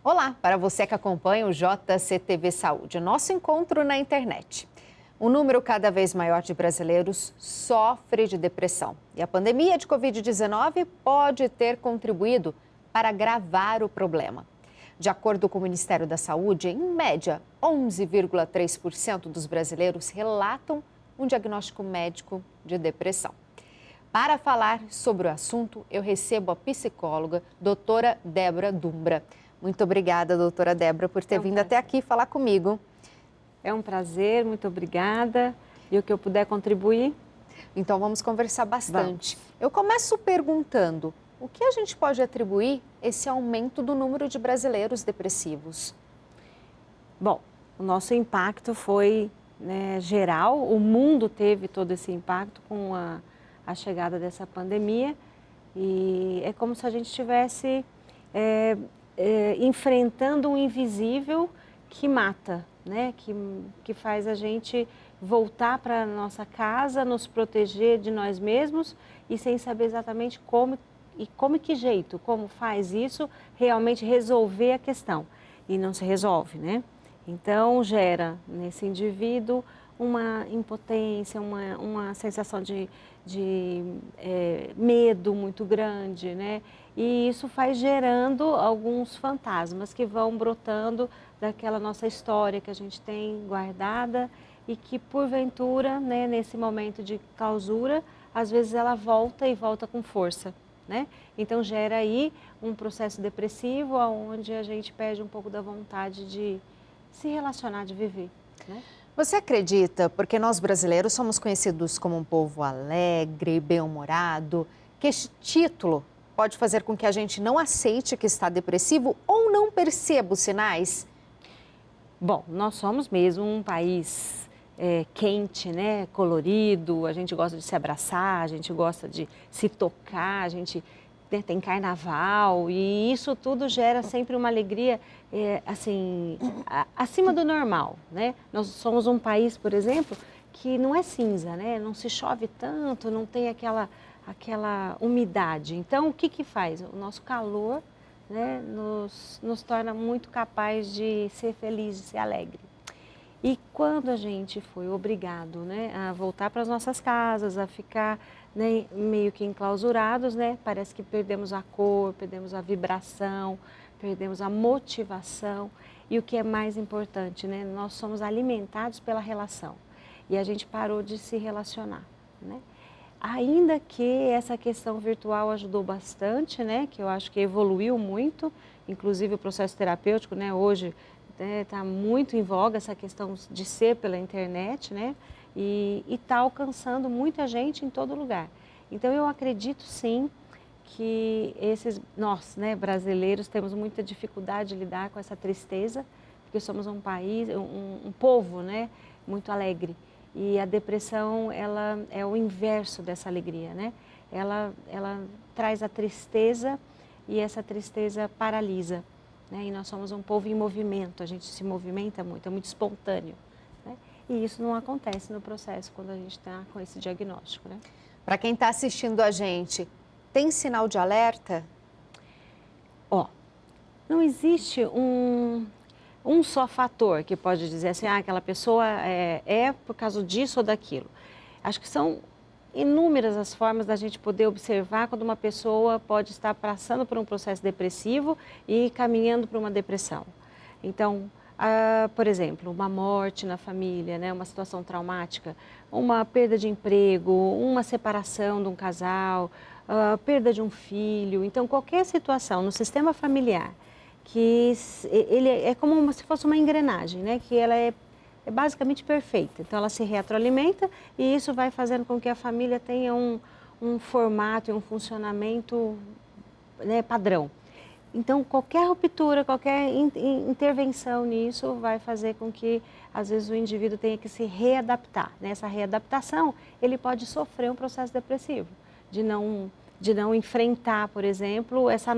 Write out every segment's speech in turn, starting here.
Olá, para você que acompanha o JCTV Saúde, nosso encontro na internet. Um número cada vez maior de brasileiros sofre de depressão. E a pandemia de Covid-19 pode ter contribuído para agravar o problema. De acordo com o Ministério da Saúde, em média, 11,3% dos brasileiros relatam um diagnóstico médico de depressão. Para falar sobre o assunto, eu recebo a psicóloga, doutora Débora Dumbra. Muito obrigada, doutora Débora, por ter vindo até aqui falar comigo. É um prazer, muito obrigada. E o que eu puder contribuir? Então vamos conversar bastante. Vamos. Eu começo perguntando, o que a gente pode atribuir esse aumento do número de brasileiros depressivos? Bom, o nosso impacto foi geral, o mundo teve todo esse impacto com a chegada dessa pandemia e é como se a gente estivesse enfrentando um invisível que mata, né? Que faz a gente voltar para a nossa casa, nos proteger de nós mesmos e sem saber exatamente como e que jeito, como faz isso realmente resolver a questão. E não se resolve, né? Então gera nesse indivíduo uma impotência, uma sensação de medo muito grande, né? E isso vai gerando alguns fantasmas que vão brotando daquela nossa história que a gente tem guardada e que, porventura, né, nesse momento de clausura, às vezes ela volta e volta com força, né? Então gera aí um processo depressivo onde a gente perde um pouco da vontade de se relacionar, de viver, né? Você acredita, porque nós brasileiros somos conhecidos como um povo alegre, bem-humorado, que este título pode fazer com que a gente não aceite que está depressivo ou não perceba os sinais? Bom, nós somos mesmo um país quente, né, colorido, a gente gosta de se abraçar, a gente gosta de se tocar, a gente tem carnaval e isso tudo gera sempre uma alegria assim, acima do normal, né? Nós somos um país, por exemplo, que não é cinza, né? Não se chove tanto, não tem aquela umidade. Então, o que faz? O nosso calor, né, nos torna muito capaz de ser feliz, de ser alegre. E quando a gente foi obrigado, né, a voltar para as nossas casas, a ficar, né, meio que enclausurados, né, parece que perdemos a cor, perdemos a vibração, perdemos a motivação. E o que é mais importante, né, nós somos alimentados pela relação. E a gente parou de se relacionar, né? Ainda que essa questão virtual ajudou bastante, né, que eu acho que evoluiu muito, inclusive o processo terapêutico, né, hoje está muito em voga essa questão de ser pela internet, né, e está alcançando muita gente em todo lugar. Então eu acredito sim que nós, né, brasileiros, temos muita dificuldade de lidar com essa tristeza, porque somos um país, um povo, né, muito alegre. E a depressão, ela é o inverso dessa alegria, né? Ela traz a tristeza e essa tristeza paralisa, né? E nós somos um povo em movimento, a gente se movimenta muito, é muito espontâneo, né? E isso não acontece no processo quando a gente está com esse diagnóstico, né? Para quem está assistindo a gente, tem sinal de alerta? Não existe um só fator que pode dizer assim, aquela pessoa é por causa disso ou daquilo. Acho que são inúmeras as formas da gente poder observar quando uma pessoa pode estar passando por um processo depressivo e caminhando para uma depressão. Então, por exemplo, uma morte na família, né, uma situação traumática, uma perda de emprego, uma separação de um casal, perda de um filho. Então, qualquer situação no sistema familiar que ele é como se fosse uma engrenagem, né? Que ela é basicamente perfeita. Então, ela se retroalimenta e isso vai fazendo com que a família tenha um formato e um funcionamento, né, padrão. Então, qualquer ruptura, qualquer intervenção nisso vai fazer com que, às vezes, o indivíduo tenha que se readaptar. Nessa readaptação, ele pode sofrer um processo depressivo, de não enfrentar, por exemplo, esse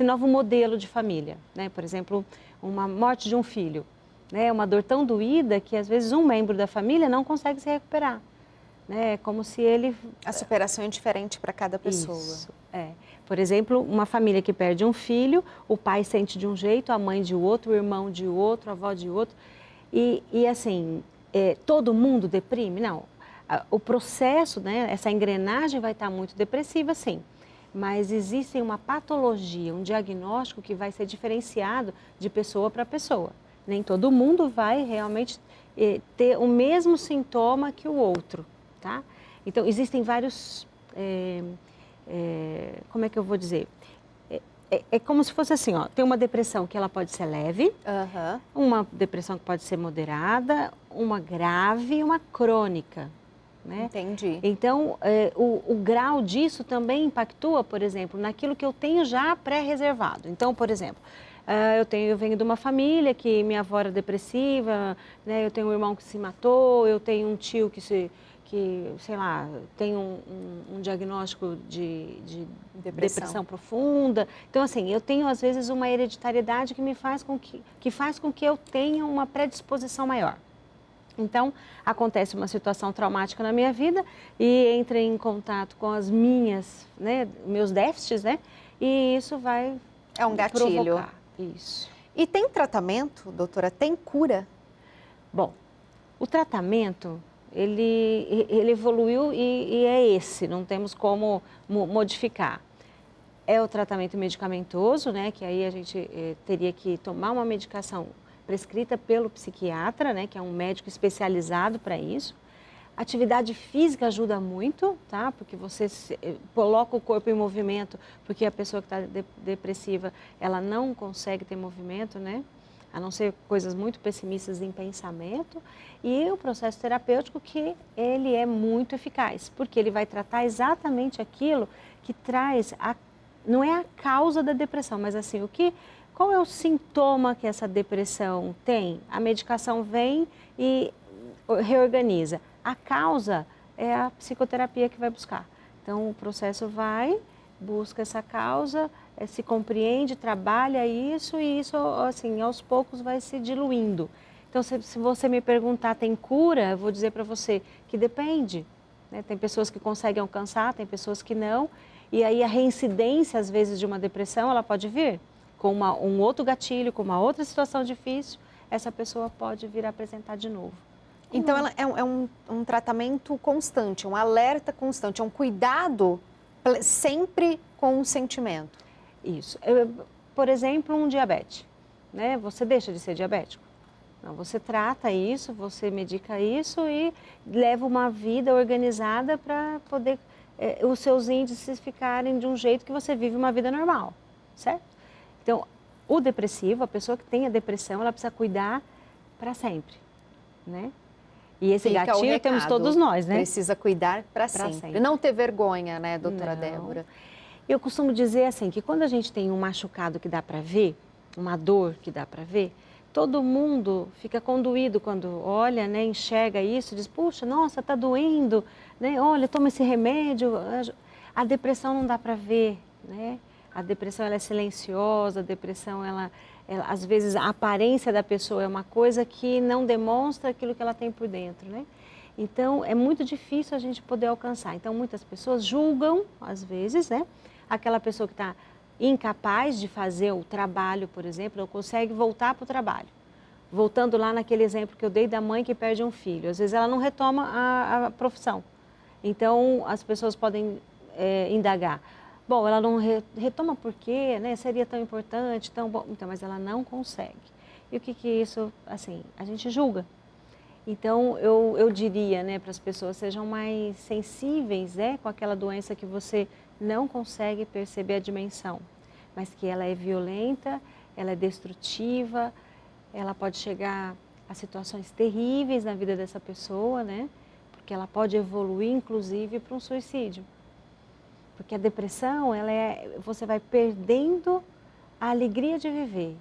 novo modelo de família, né? Por exemplo, uma morte de um filho, né? Uma dor tão doída que às vezes um membro da família não consegue se recuperar, né? Como se ele... A superação é diferente para cada pessoa. Isso, Por exemplo, uma família que perde um filho, o pai sente de um jeito, a mãe de outro, o irmão de outro, a avó de outro. E assim, todo mundo deprime? Não. O processo, né, essa engrenagem vai estar muito depressiva, sim. Mas existe uma patologia, um diagnóstico que vai ser diferenciado de pessoa para pessoa. Nem todo mundo vai realmente ter o mesmo sintoma que o outro, tá? Então, existem vários... como é que eu vou dizer? É como se fosse assim, ó, tem uma depressão que ela pode ser leve, uma depressão que pode ser moderada, uma grave e uma crônica, né? Entendi. Então, o grau disso também impactua, por exemplo, naquilo que eu tenho já pré-reservado. Então, por exemplo, eu venho de uma família que minha avó era depressiva, né? Eu tenho um irmão que se matou, eu tenho um tio que sei lá, tem um diagnóstico de depressão profunda. Então, assim, eu tenho, às vezes, uma hereditariedade que faz com que eu tenha uma predisposição maior. Então, acontece uma situação traumática na minha vida e entra em contato com as meus déficits, né? E isso vai gatilho. Isso. E tem tratamento, doutora? Tem cura? Bom, o tratamento... Ele evoluiu e é esse, não temos como modificar. É o tratamento medicamentoso, né, que aí a gente teria que tomar uma medicação prescrita pelo psiquiatra, né, que é um médico especializado para isso. Atividade física ajuda muito, tá, porque você coloca o corpo em movimento, porque a pessoa que está depressiva, ela não consegue ter movimento, né? A não ser coisas muito pessimistas em pensamento, e o processo terapêutico que ele é muito eficaz, porque ele vai tratar exatamente aquilo que traz, não é a causa da depressão, mas assim, qual é o sintoma que essa depressão tem? A medicação vem e reorganiza. A causa é a psicoterapia que vai buscar. Então, o processo busca essa causa, se compreende, trabalha isso e isso, assim, aos poucos vai se diluindo. Então, se você me perguntar, tem cura? Eu vou dizer para você que depende, né? Tem pessoas que conseguem alcançar, tem pessoas que não. E aí a reincidência, às vezes, de uma depressão, ela pode vir com um outro gatilho, com uma outra situação difícil, essa pessoa pode vir a apresentar de novo. Então, ela é um tratamento constante, um alerta constante, é um cuidado sempre com o sentimento. Isso. Por exemplo, um diabetes, né? Você deixa de ser diabético? Não, você trata isso, você medica isso e leva uma vida organizada para poder os seus índices ficarem de um jeito que você vive uma vida normal, certo? Então, o depressivo, a pessoa que tem a depressão, ela precisa cuidar para sempre, né? E esse gatilho temos todos nós, né? Precisa cuidar para sempre. Não ter vergonha, né, doutora Débora? Eu costumo dizer assim, que quando a gente tem um machucado que dá para ver, uma dor que dá para ver, todo mundo fica conduído quando olha, né, enxerga isso, diz, puxa, nossa, tá doendo, né? Olha, toma esse remédio. A depressão não dá para ver, né? A depressão ela é silenciosa, a depressão ela, às vezes a aparência da pessoa é uma coisa que não demonstra aquilo que ela tem por dentro, né? Então é muito difícil a gente poder alcançar. Então muitas pessoas julgam, às vezes, né? Aquela pessoa que está incapaz de fazer o trabalho, por exemplo, não consegue voltar para o trabalho. Voltando lá naquele exemplo que eu dei da mãe que perde um filho, às vezes ela não retoma a profissão. Então as pessoas podem indagar. Bom, ela não retoma por quê, né? Seria tão importante, tão bom. Então, mas ela não consegue. E o que isso, assim, a gente julga. Então, eu diria, né, para as pessoas, sejam mais sensíveis, né, com aquela doença que você não consegue perceber a dimensão, mas que ela é violenta, ela é destrutiva, ela pode chegar a situações terríveis na vida dessa pessoa, né, porque ela pode evoluir, inclusive, para um suicídio. Porque a depressão, você vai perdendo a alegria de viver,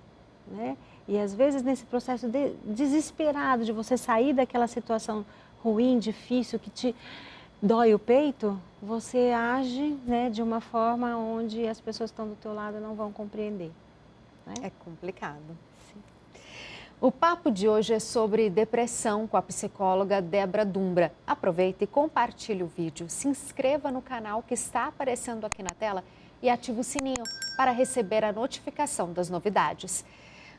né? E às vezes nesse processo desesperado de você sair daquela situação ruim, difícil, que te dói o peito, você age, né, de uma forma onde as pessoas que estão do teu lado não vão compreender, né? É complicado. Sim. O papo de hoje é sobre depressão com a psicóloga Débora Dumbra. Aproveita e compartilhe o vídeo, se inscreva no canal que está aparecendo aqui na tela e ative o sininho para receber a notificação das novidades.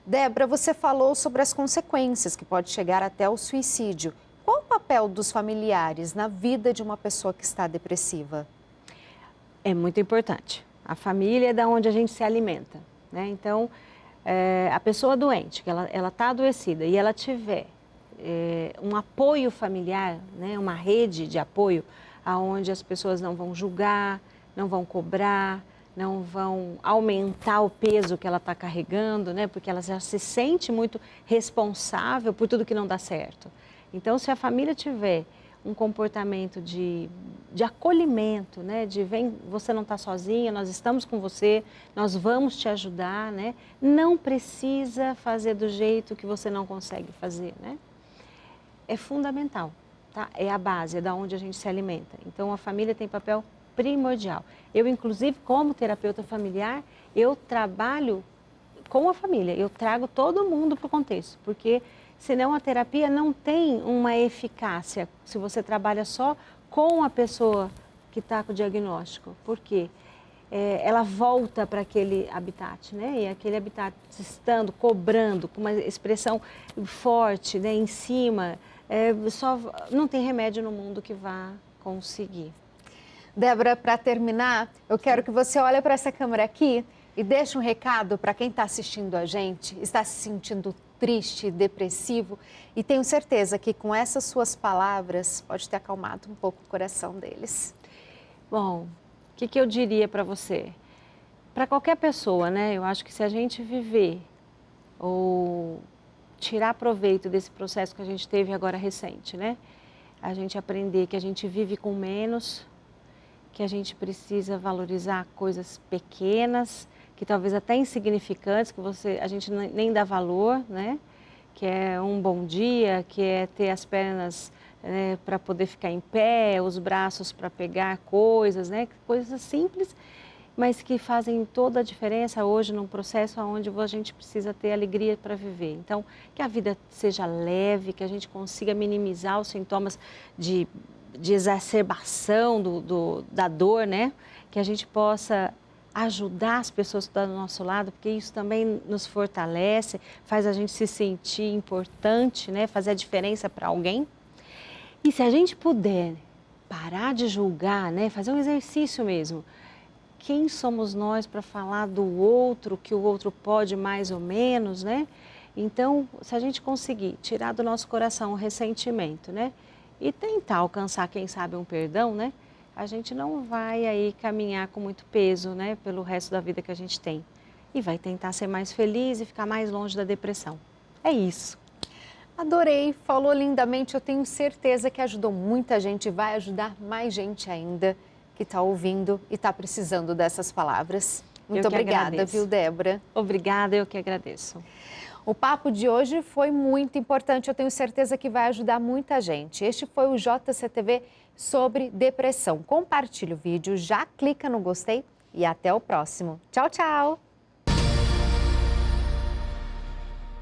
Débora, você falou sobre as consequências que pode chegar até o suicídio. Qual o papel dos familiares na vida de uma pessoa que está depressiva? É muito importante. A família é da onde a gente se alimenta, né? Então, a pessoa doente, que ela está adoecida e ela tiver um apoio familiar, né? Uma rede de apoio, onde as pessoas não vão julgar, não vão cobrar, não vão aumentar o peso que ela está carregando, né? Porque ela já se sente muito responsável por tudo que não dá certo. Então, se a família tiver um comportamento de acolhimento, né? De vem, você não está sozinha, nós estamos com você, nós vamos te ajudar, né? Não precisa fazer do jeito que você não consegue fazer, né? É fundamental, tá? É a base, é da onde a gente se alimenta. Então, a família tem papel primordial. Eu, inclusive, como terapeuta familiar, eu trabalho com a família, eu trago todo mundo para o contexto, porque senão a terapia não tem uma eficácia se você trabalha só com a pessoa que está com o diagnóstico. Por quê? Ela volta para aquele habitat, né? E aquele habitat estando, cobrando, com uma expressão forte, né? Em cima, só não tem remédio no mundo que vá conseguir. Débora, para terminar, eu quero que você olhe para essa câmera aqui e deixe um recado para quem está assistindo a gente, está se sentindo triste, depressivo, e tenho certeza que com essas suas palavras pode ter acalmado um pouco o coração deles. Bom, o que eu diria para você? Para qualquer pessoa, né? Eu acho que se a gente viver ou tirar proveito desse processo que a gente teve agora recente, né? A gente aprender que a gente vive com menos, que a gente precisa valorizar coisas pequenas, que talvez até insignificantes, que a gente nem dá valor, né? Que é um bom dia, que é ter as pernas para poder ficar em pé, os braços para pegar coisas, né? Coisas simples, mas que fazem toda a diferença hoje num processo onde a gente precisa ter alegria para viver. Então, que a vida seja leve, que a gente consiga minimizar os sintomas de exacerbação da dor, né? Que a gente possa ajudar as pessoas que estão do nosso lado, porque isso também nos fortalece, faz a gente se sentir importante, né? Fazer a diferença para alguém. E se a gente puder parar de julgar, né? Fazer um exercício mesmo. Quem somos nós para falar do outro, que o outro pode mais ou menos, né? Então, se a gente conseguir tirar do nosso coração o ressentimento, né? E tentar alcançar, quem sabe, um perdão, né? A gente não vai aí caminhar com muito peso, né? Pelo resto da vida que a gente tem. E vai tentar ser mais feliz e ficar mais longe da depressão. É isso. Adorei, falou lindamente, eu tenho certeza que ajudou muita gente e vai ajudar mais gente ainda que está ouvindo e está precisando dessas palavras. Muito obrigada, viu, Débora? Obrigada, eu que agradeço. O papo de hoje foi muito importante, eu tenho certeza que vai ajudar muita gente. Este foi o JCTV sobre depressão. Compartilhe o vídeo, já clica no gostei e até o próximo. Tchau, tchau!